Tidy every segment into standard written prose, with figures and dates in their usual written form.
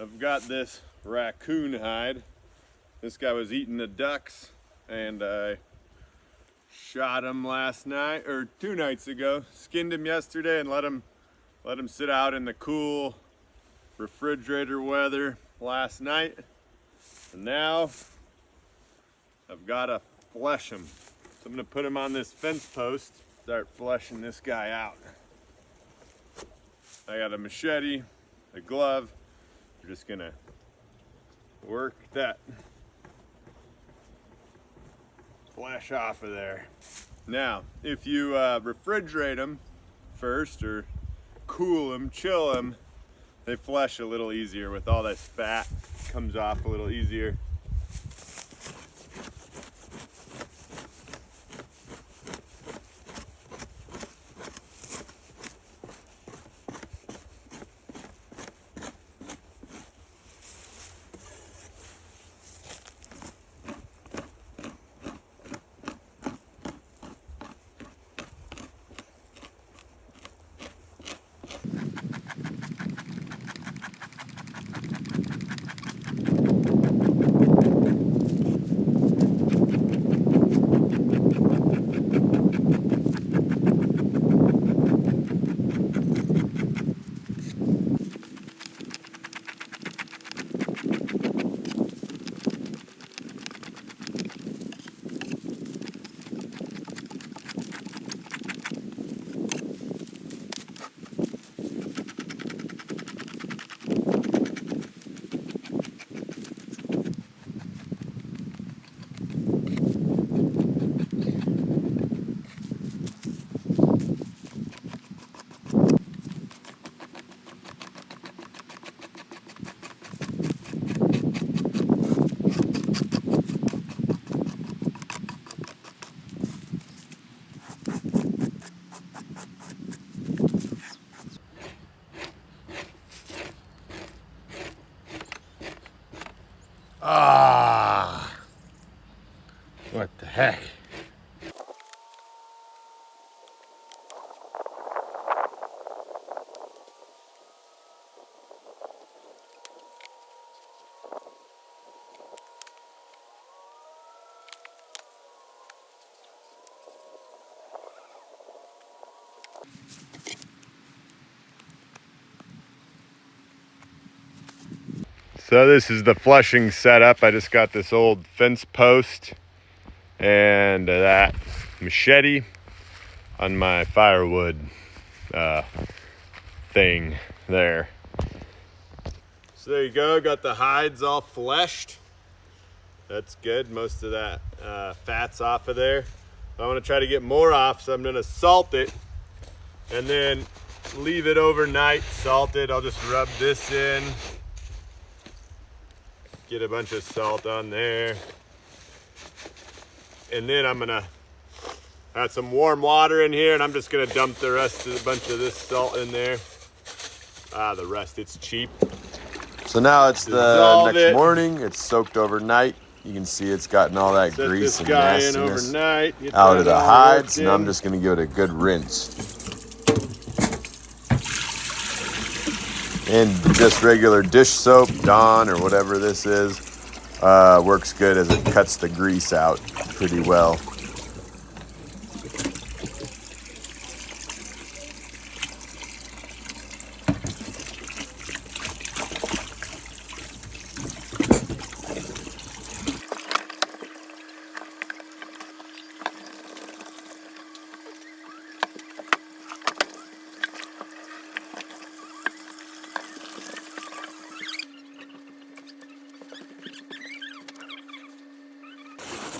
I've got this raccoon hide. This guy was eating the ducks and I shot him last night, or 2 nights ago. Skinned him yesterday and let him sit out in the cool refrigerator weather last night. And now I've got to flesh him. So I'm gonna put him on this fence post, start fleshing this guy out. I got a machete, a glove. We're just gonna work that flesh off of there. Now, if you refrigerate them first or cool them, chill them, they flesh a little easier. With all this fat, comes off a little easier. Ah, what the heck? So this is the flushing setup. I just got this old fence post and that machete on my firewood thing there. So there you go, got the hides all fleshed. That's good, most of that fat's off of there. I want to try to get more off, so I'm gonna salt it and then leave it overnight salted. I'll just rub this in. Get a bunch of salt on there. And then I'm gonna add some warm water in here and I'm just gonna dump the rest of a bunch of this salt in there. The rest, it's cheap. So now it's the next morning. It's soaked overnight. You can see it's gotten all that grease and nastiness out of the hides. And I'm just gonna give it a good rinse. And just regular dish soap, Dawn or whatever this is, works good as it cuts the grease out pretty well.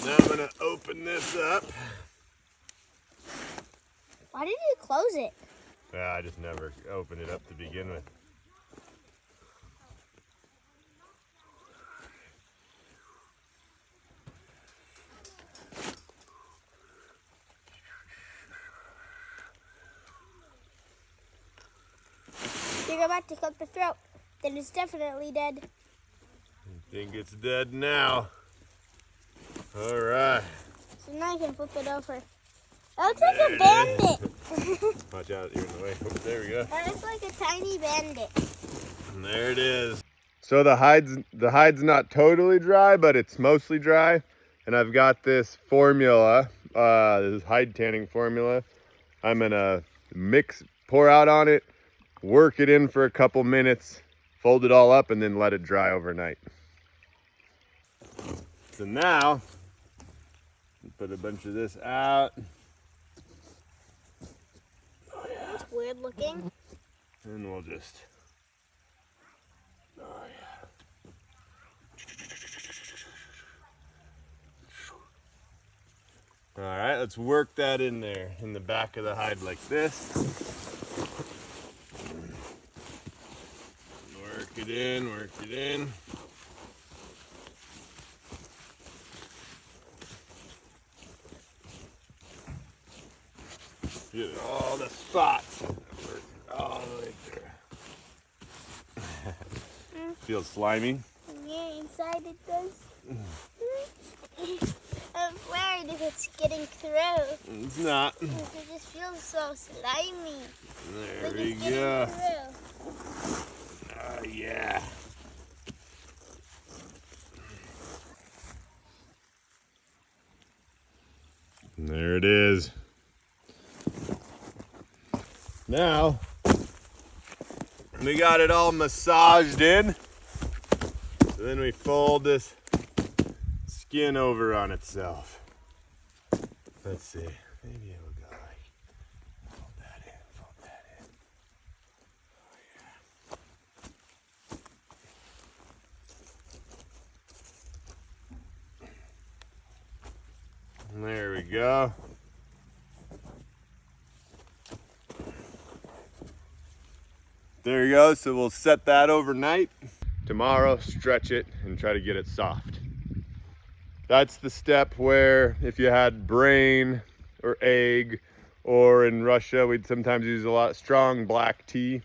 Now I'm gonna open this up. Why did you close it? I just never opened it up to begin with. You're about to cut the throat. Then it's definitely dead. I think it's dead now. All right. So now I can flip it over. That looks like a bandit. Watch out, you're in the way. Oh, there we go. That looks like a tiny bandit. And there it is. So the hide's not totally dry, but it's mostly dry. And I've got this formula, this hide tanning formula. I'm gonna pour out on it, work it in for a couple minutes, fold it all up, and then let it dry overnight. So now, put a bunch of this out. Oh, yeah. It's weird looking. And we'll just, oh yeah. All right, let's work that in there, in the back of the hide like this. Work it in, work it in. Get all the spots. Work it all the way through. Feels slimy? Yeah, inside it does. I'm worried if it's getting through. It's not. It just feels so slimy. There Like we it's getting go. through. Oh yeah. And there it is. Now, we got it all massaged in. So then we fold this skin over on itself. Let's see. Maybe it'll go like, fold that in, fold that in. Oh yeah. And there we go. There you go. So we'll set that overnight. Tomorrow, stretch it and try to get it soft. That's the step where if you had brain or egg, or in Russia, we'd sometimes use a lot of strong black tea.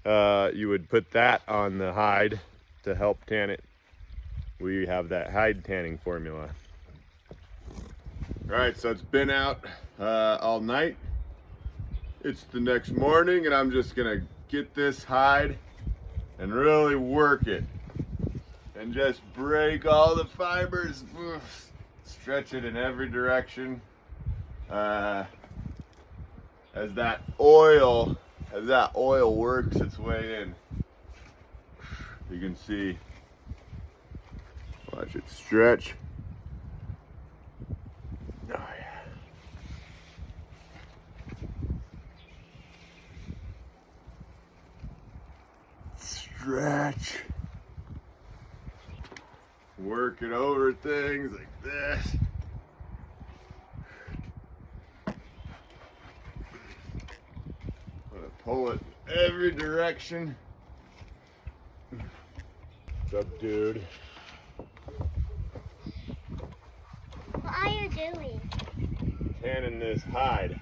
You would put that on the hide to help tan it. We have that hide tanning formula. All right, so it's been out all night. It's the next morning and I'm just gonna get this hide and really work it. And just break all the fibers, stretch it in every direction. As that oil works its way in, you can see, watch it stretch. Oh yeah. Stretch. Work it over things like this. I'm gonna pull it in every direction. What's up, dude? What are you doing? Tanning this hide.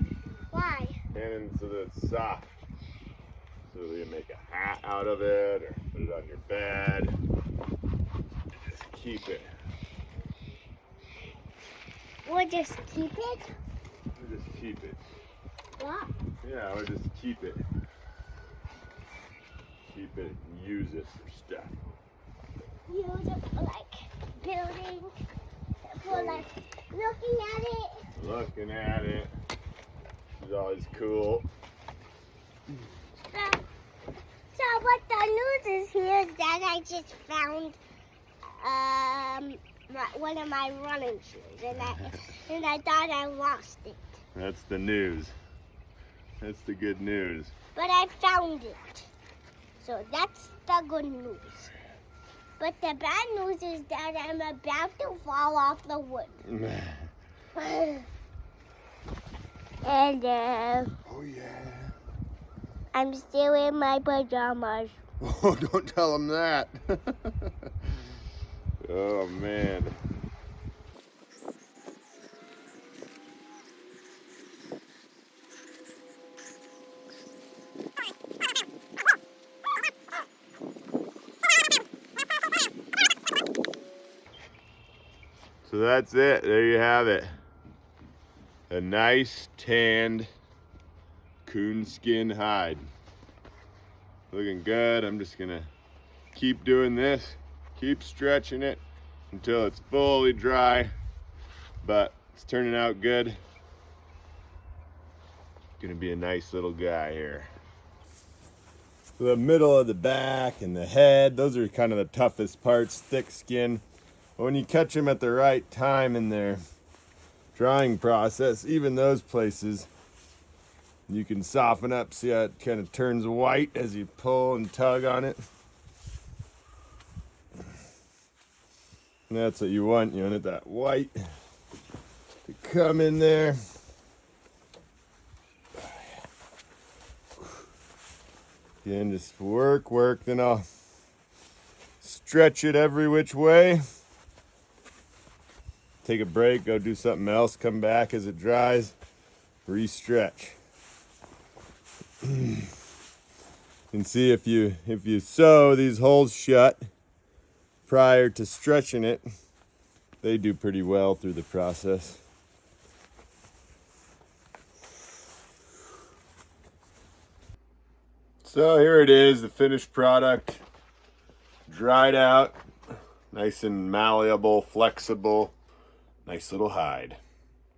Why? Tanning so that it's soft. So you can make a hat out of it or put it on your bed. Just keep it. Or just keep it? Or just keep it. What? Yeah, or just keep it. Keep it and use it for stuff. Use it for like building, for like looking at it. Looking at it. It's always cool. So what the news is here is that I just found one of my running shoes, and I thought I lost it. That's the news. That's the good news. But I found it. So that's the good news. But the bad news is that I'm about to fall off the wood. And Oh yeah. I'm still in my pajamas. Oh, don't tell him that. Oh man. So that's it. There you have it. A nice tanned coonskin hide. Looking good. I'm just gonna keep doing this. Keep stretching it until it's fully dry, but it's turning out good. Gonna be a nice little guy here. The middle of the back and the head, those are kind of the toughest parts, thick skin. But when you catch them at the right time in their drying process, even those places, you can soften up. See how it kind of turns white as you pull and tug on it? And that's what you want. You want that white to come in there. Again, just work, then I'll stretch it every which way. Take a break, go do something else, come back as it dries, re-stretch. And see if you sew these holes shut prior to stretching it, they do pretty well through the process. So here it is, the finished product, dried out, nice and malleable, flexible, nice little hide.